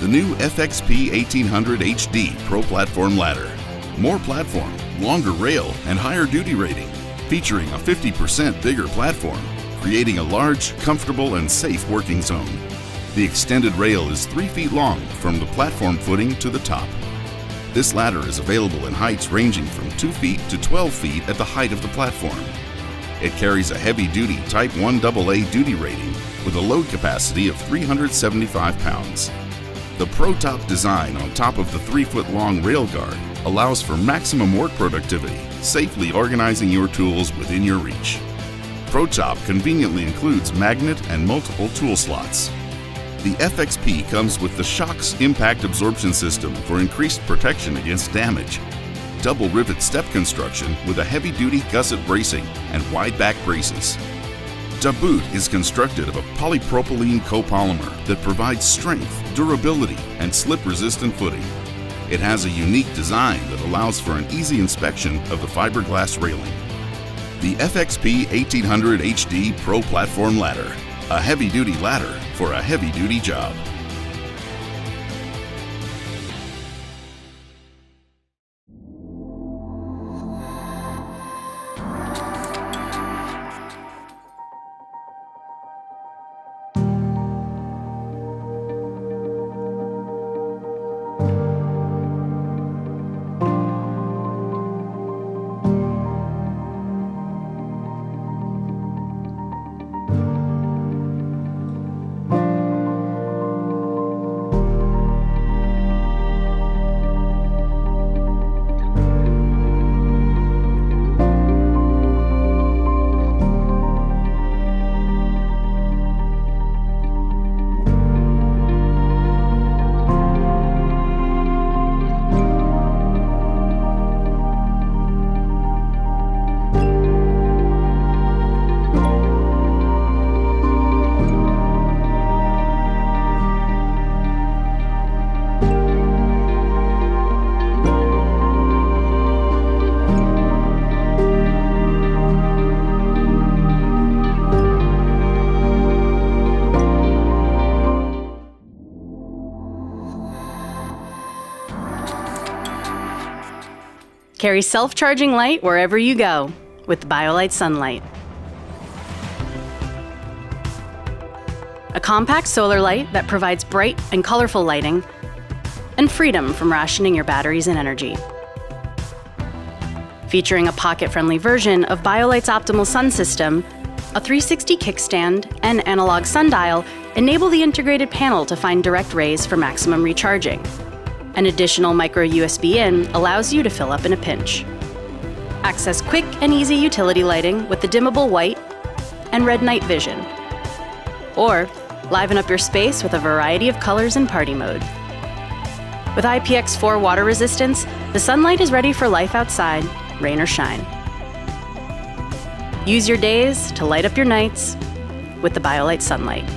The new FXP 1800 HD Pro Platform Ladder. More platform, longer rail, and higher duty rating, featuring a 50% bigger platform, creating a large, comfortable, and safe working zone. The extended rail is 3 feet long from the platform footing to the top. This ladder is available in heights ranging from 2 feet to 12 feet at the height of the platform. It carries a heavy-duty Type 1 AA duty rating with a load capacity of 375 pounds. The Pro Top design on top of the 3-foot-long rail guard allows for maximum work productivity, safely organizing your tools within your reach. Pro Top conveniently includes magnet and multiple tool slots. The FXP comes with the Shocks Impact Absorption System for increased protection against damage, double rivet step construction with a heavy-duty gusset bracing and wide back braces. The boot is constructed of a polypropylene copolymer that provides strength, durability, and slip-resistant footing. It has a unique design that allows for an easy inspection of the fiberglass railing. The FXP 1800 HD Pro Platform Ladder, a heavy-duty ladder for a heavy-duty job. Carry self-charging light wherever you go with the BioLite Sunlight. A compact solar light that provides bright and colorful lighting and freedom from rationing your batteries and energy. Featuring a pocket-friendly version of BioLite's optimal sun system, a 360 kickstand and analog sundial enable the integrated panel to find direct rays for maximum recharging. An additional micro USB in allows you to fill up in a pinch. Access quick and easy utility lighting with the dimmable white and red night vision. Or liven up your space with a variety of colors in party mode. With IPX4 water resistance, the Sunlight is ready for life outside, rain or shine. Use your days to light up your nights with the BioLite Sunlight.